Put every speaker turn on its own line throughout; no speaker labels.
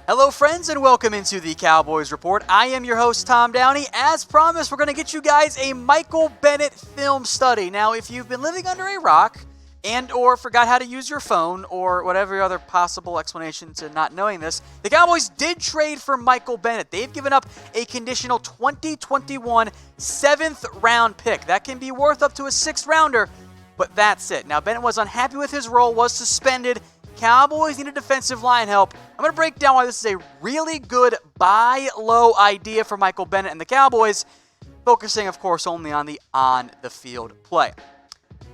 Hello friends and welcome into the Cowboys Report. I am your host Tom Downey. As promised, we're going to get you guys a Michael Bennett film study. Now, if you've been living under a rock and or forgot how to use your phone or whatever other possible explanation to not knowing this, the Cowboys did trade for Michael Bennett. They've given up a conditional 2021 7th round pick. That can be worth up to a 6th rounder, but that's it. Now, Bennett was unhappy with his role, was suspended. Cowboys need a defensive line help. I'm going to break down why this is a really good buy low idea for Michael Bennett and the Cowboys, focusing, of course, only on the on-the-field play.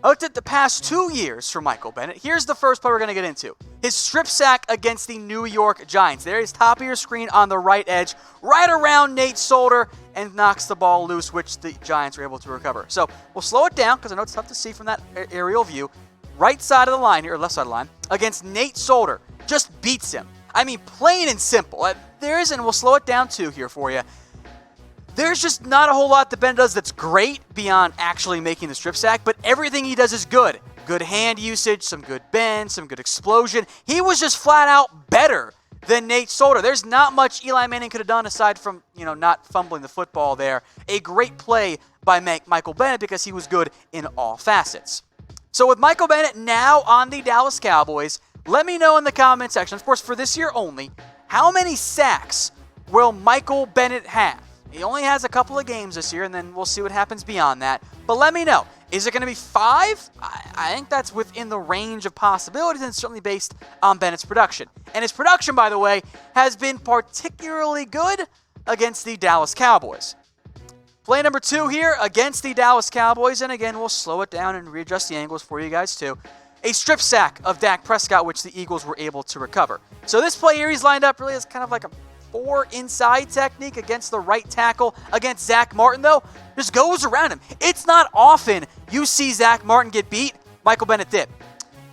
I looked at the past 2 years for Michael Bennett. Here's the first play we're going to get into. His strip sack against the New York Giants. There he's top of your screen on the right edge, right around Nate Solder, and knocks the ball loose, which the Giants were able to recover. So we'll slow it down because I know it's tough to see from that aerial view. Right side of the line here, or left side of the line, against Nate Solder. Just beats him. I mean, plain and simple. There isn't, we'll slow it down too here for you. There's just not a whole lot that Ben does that's great beyond actually making the strip sack, but everything he does is good. Good hand usage, some good bend, some good explosion. He was just flat out better than Nate Solder. There's not much Eli Manning could have done aside from, not fumbling the football there. A great play by Michael Bennett because he was good in all facets. So with Michael Bennett now on the Dallas Cowboys, let me know in the comment section, of course for this year only, how many sacks will Michael Bennett have? He only has a couple of games this year, and then we'll see what happens beyond that. But let me know. Is it going to be 5? I think that's within the range of possibilities, and certainly based on Bennett's production. And his production, by the way, has been particularly good against the Dallas Cowboys. Play number 2 here against the Dallas Cowboys, and again, we'll slow it down and readjust the angles for you guys too. A strip sack of Dak Prescott, which the Eagles were able to recover. So this play here, he's lined up really as kind of like a 4 inside technique against the right tackle. Against Zach Martin, though, just goes around him. It's not often you see Zach Martin get beat. Michael Bennett did.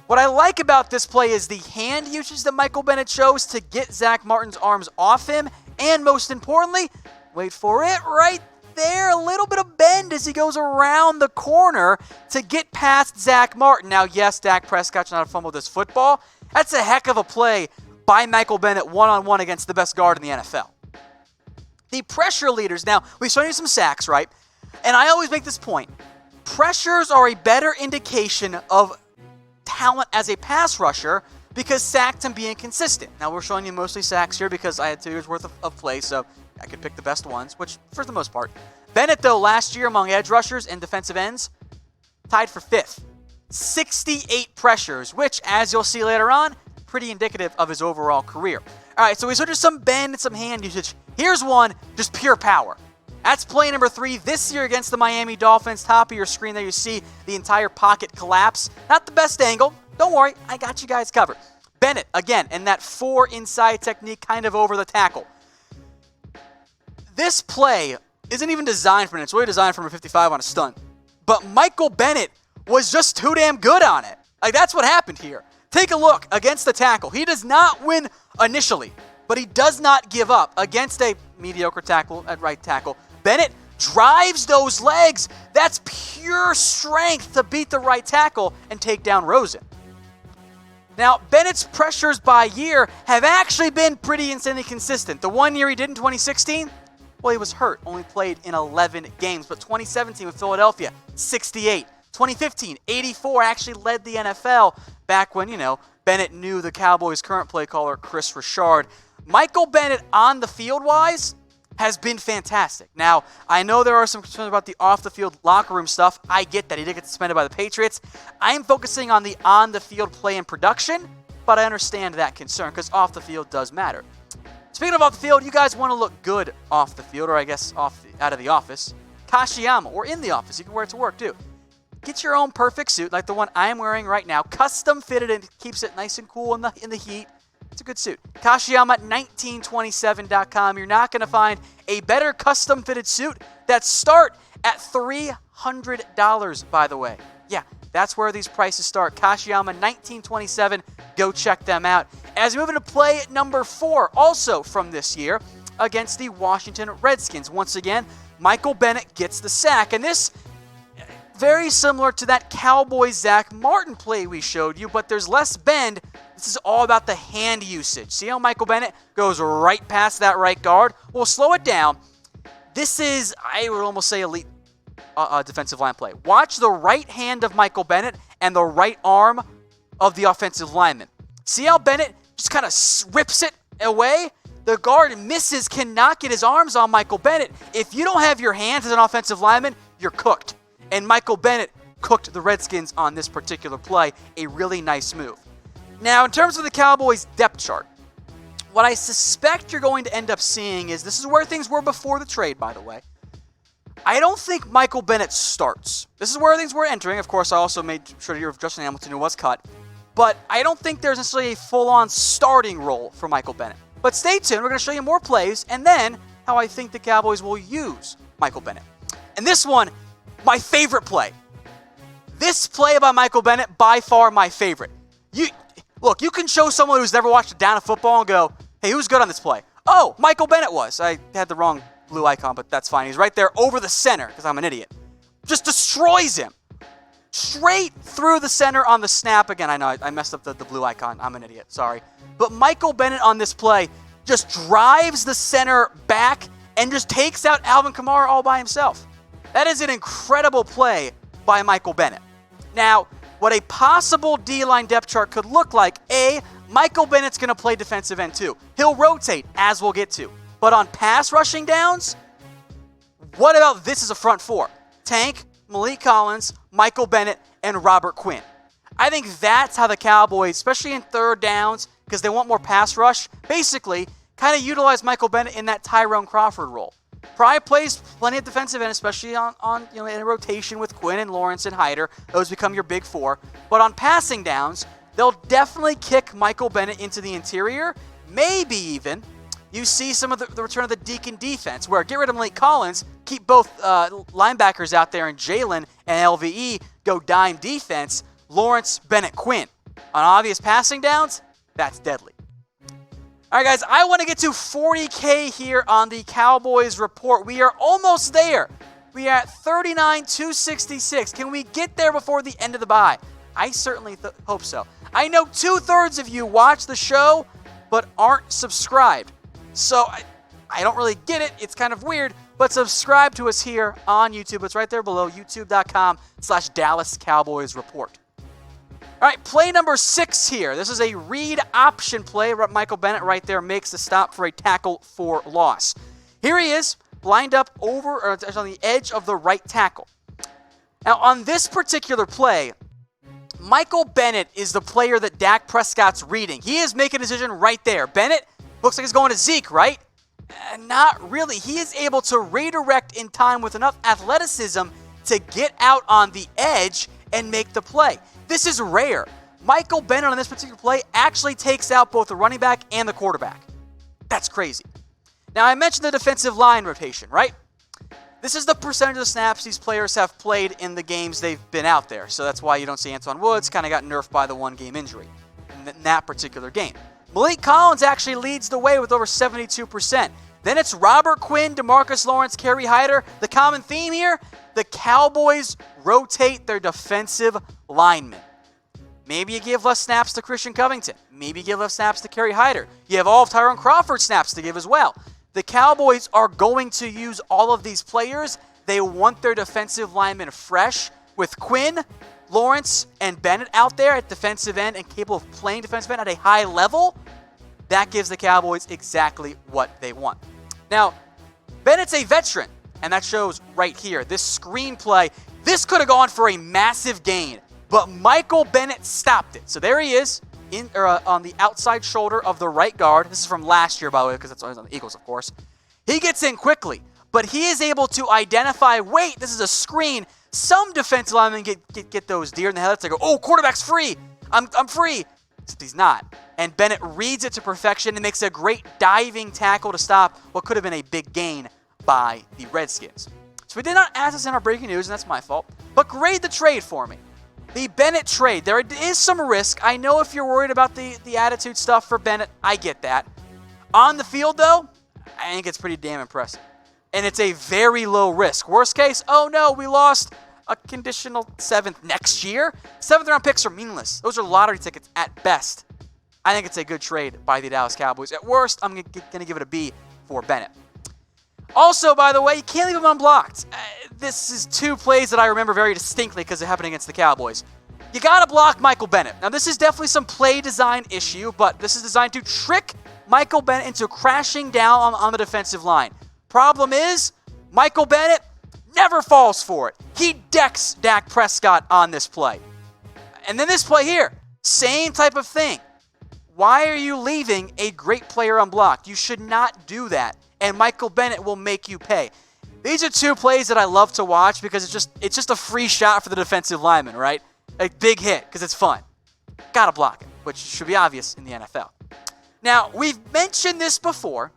What I like about this play is the hand usage that Michael Bennett chose to get Zach Martin's arms off him, and most importantly, wait for it, right there, a little bit of bend as he goes around the corner to get past Zach Martin. Now, yes, Dak Prescott should not have fumbled this football. That's a heck of a play by Michael Bennett one-on-one against the best guard in the NFL. The pressure leaders, now, we've shown you some sacks, right? And I always make this point. Pressures are a better indication of talent as a pass rusher because sacks can be inconsistent. Now, we're showing you mostly sacks here because I had 2 years worth of play, so I could pick the best ones, which for the most part. Bennett, though, last year among edge rushers and defensive ends, tied for 5th. 68 pressures, which, as you'll see later on, pretty indicative of his overall career. All right, so we switched some bend and some hand usage. Here's one, just pure power. That's play number 3 this year against the Miami Dolphins. Top of your screen there, you see the entire pocket collapse. Not the best angle. Don't worry, I got you guys covered. Bennett, again, in that 4 inside technique, kind of over the tackle. This play isn't even designed for it. It's really designed for a 55 on a stunt. But Michael Bennett was just too damn good on it. Like, that's what happened here. Take a look against the tackle. He does not win initially, but he does not give up against a mediocre tackle at right tackle. Bennett drives those legs. That's pure strength to beat the right tackle and take down Rosen. Now, Bennett's pressures by year have actually been pretty insanely consistent. The 1 year he did in 2016, well, he was hurt, only played in 11 games. But 2017 with Philadelphia, 68. 2015, 84, actually led the NFL back when, Bennett knew the Cowboys' current play caller, Chris Richard. Michael Bennett on the field-wise has been fantastic. Now, I know there are some concerns about the off-the-field locker room stuff. I get that. He did get suspended by the Patriots. I am focusing on the on-the-field play and production, but I understand that concern because off the field does matter. Speaking of off the field, you guys want to look good off the field, or I guess out of the office. Kashiyama, or in the office. You can wear it to work, too. Get your own perfect suit, like the one I'm wearing right now. Custom fitted and keeps it nice and cool in the heat. It's a good suit. Kashiyama1927.com. You're not going to find a better custom fitted suit that start at $300, by the way. Yeah, that's where these prices start. Kashiyama1927. Go check them out. As we move into play number 4, also from this year, against the Washington Redskins. Once again, Michael Bennett gets the sack. And this, Very similar to that Cowboys Zach Martin play we showed you, but there's less bend. This is all about the hand usage. See how Michael Bennett goes right past that right guard? We'll slow it down. This is, I would almost say, elite defensive line play. Watch the right hand of Michael Bennett and the right arm of the offensive lineman. See how Bennett just kind of rips it away? The guard misses, cannot get his arms on Michael Bennett. If you don't have your hands as an offensive lineman, you're cooked. And Michael Bennett cooked the Redskins on this particular play. A really nice move. Now, in terms of the Cowboys depth chart, what I suspect you're going to end up seeing is, this is where things were before the trade, by the way. I don't think Michael Bennett starts. This is where things were entering. Of course, I also made sure your Justin Hamilton, who was cut. But I don't think there's necessarily a full-on starting role for Michael Bennett. But stay tuned. We're going to show you more plays and then how I think the Cowboys will use Michael Bennett. And this one, my favorite play. This play by Michael Bennett, by far my favorite. Look, you can show someone who's never watched a down of football and go, hey, who's good on this play? Oh, Michael Bennett was. I had the wrong blue icon, but that's fine. He's right there over the center because I'm an idiot. Just destroys him. Straight through the center on the snap. Again, I know I messed up the blue icon. I'm an idiot. Sorry. But Michael Bennett on this play just drives the center back and just takes out Alvin Kamara all by himself. That is an incredible play by Michael Bennett. Now, what a possible D-line depth chart could look like, Michael Bennett's going to play defensive end too. He'll rotate, as we'll get to. But on pass rushing downs, what about this as a front four? Tank, Malik Collins, Michael Bennett, and Robert Quinn. I think that's how the Cowboys, especially in third downs, because they want more pass rush, basically kind of utilize Michael Bennett in that Tyrone Crawford role. Probably plays plenty of defensive end, especially on in a rotation with Quinn and Lawrence and Hyder. Those become your big four. But on passing downs, they'll definitely kick Michael Bennett into the interior. Maybe even you see some of the return of the Deacon defense, where get rid of Malik Collins, keep both linebackers out there, and Jalen and LVE go dime defense. Lawrence, Bennett, Quinn. On obvious passing downs, that's deadly. All right, guys, I want to get to 40K here on the Cowboys Report. We are almost there. We are at 39,266. Can we get there before the end of the bye? I certainly hope so. I know 2/3 of you watch the show but aren't subscribed. So I don't really get it. It's kind of weird. But subscribe to us here on YouTube. It's right there below, youtube.com/Dallas Cowboys Report. All right, play number 6 here. This is a read option play. Michael Bennett right there makes the stop for a tackle for loss. Here he is, lined up on the edge of the right tackle. Now, on this particular play, Michael Bennett is the player that Dak Prescott's reading. He is making a decision right there. Bennett looks like he's going to Zeke, right? Not really. He is able to redirect in time with enough athleticism to get out on the edge and make the play. This is rare. Michael Bennett on this particular play actually takes out both the running back and the quarterback. That's crazy. Now, I mentioned the defensive line rotation, right? This is the percentage of snaps these players have played in the games they've been out there. So that's why you don't see Antoine Woods kind of got nerfed by the one-game injury in that particular game. Malik Collins actually leads the way with over 72%. Then it's Robert Quinn, DeMarcus Lawrence, Kerry Hyder. The common theme here, the Cowboys rotate their defensive linemen. Maybe you give less snaps to Christian Covington. Maybe you give less snaps to Kerry Hyder. You have all of Tyrone Crawford snaps to give as well. The Cowboys are going to use all of these players. They want their defensive linemen fresh with Quinn, Lawrence, and Bennett out there at defensive end and capable of playing defensive end at a high level. That gives the Cowboys exactly what they want. Now, Bennett's a veteran, and that shows right here. This screenplay, this could have gone for a massive gain, but Michael Bennett stopped it. So there he is on the outside shoulder of the right guard. This is from last year, by the way, because that's always on the Eagles, of course. He gets in quickly, but he is able to identify, wait, this is a screen. Some defensive linemen get those deer in the headlights. They go, oh, quarterback's free. I'm free. Except he's not. And Bennett reads it to perfection and makes a great diving tackle to stop what could have been a big gain by the Redskins. So we did not ask this in our breaking news, and that's my fault. But grade the trade for me. The Bennett trade. There is some risk. I know if you're worried about the attitude stuff for Bennett, I get that. On the field, though, I think it's pretty damn impressive. And it's a very low risk. Worst case, oh no, we lost a conditional 7th next year. 7th round picks are meaningless. Those are lottery tickets at best. I think it's a good trade by the Dallas Cowboys. At worst, I'm going to give it a B for Bennett. Also, by the way, you can't leave him unblocked. This is 2 plays that I remember very distinctly because it happened against the Cowboys. You got to block Michael Bennett. Now, this is definitely some play design issue, but this is designed to trick Michael Bennett into crashing down on the defensive line. Problem is, Michael Bennett never falls for it. He decks Dak Prescott on this play. And then this play here, same type of thing. Why are you leaving a great player unblocked? You should not do that, and Michael Bennett will make you pay. These are 2 plays that I love to watch because it's just a free shot for the defensive lineman, right? A big hit because it's fun. Gotta block it, which should be obvious in the NFL. Now, we've mentioned this before,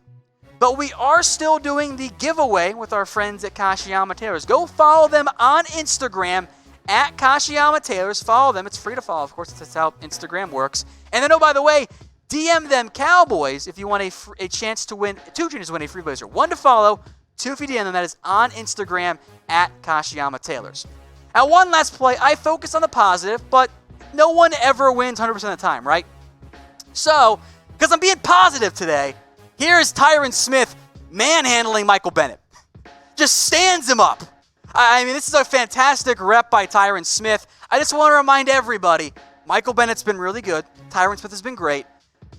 but we are still doing the giveaway with our friends at Kashiyama Tailors. Go follow them on Instagram at Kashiyama Tailors. Follow them. It's free to follow, of course. That's how Instagram works. And then, oh, by the way, DM them Cowboys if you want a chance to win, 2 chances to win a free blazer. 1 to follow, 2 if you DM them. That is on Instagram at Kashiyama Tailors. Now, one last play. I focus on the positive, but no one ever wins 100% of the time, right? So, because I'm being positive today, here is Tyrone Smith manhandling Michael Bennett. Just stands him up. I mean, this is a fantastic rep by Tyrone Smith. I just want to remind everybody, Michael Bennett's been really good. Tyrone Smith has been great.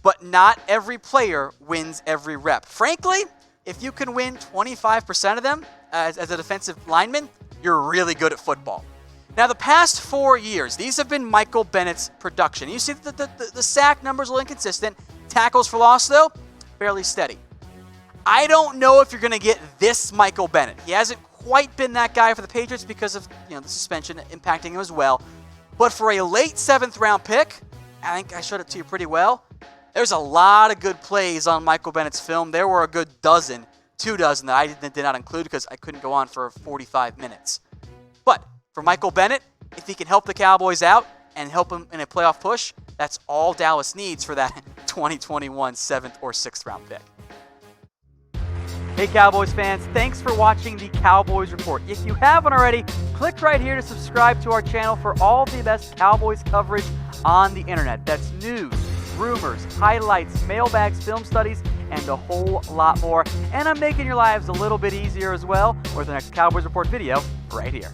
But not every player wins every rep. Frankly, if you can win 25% of them as a defensive lineman, you're really good at football. Now, the past 4 years, these have been Michael Bennett's production. You see that the sack numbers are a little inconsistent. Tackles for loss, though, fairly steady. I don't know if you're going to get this Michael Bennett. He hasn't quite been that guy for the Patriots because of the suspension impacting him as well. But for a late 7th round pick, I think I showed it to you pretty well. There's a lot of good plays on Michael Bennett's film. There were a good 2 dozen that I did not include because I couldn't go on for 45 minutes. But for Michael Bennett, if he can help the Cowboys out and help them in a playoff push, that's all Dallas needs for that 2021 7th or 6th round pick. Hey Cowboys fans, thanks for watching the Cowboys Report. If you haven't already, click right here to subscribe to our channel for all the best Cowboys coverage on the internet. That's news, rumors, highlights, mailbags, film studies, and a whole lot more. And I'm making your lives a little bit easier as well with the next Cowboys Report video right here.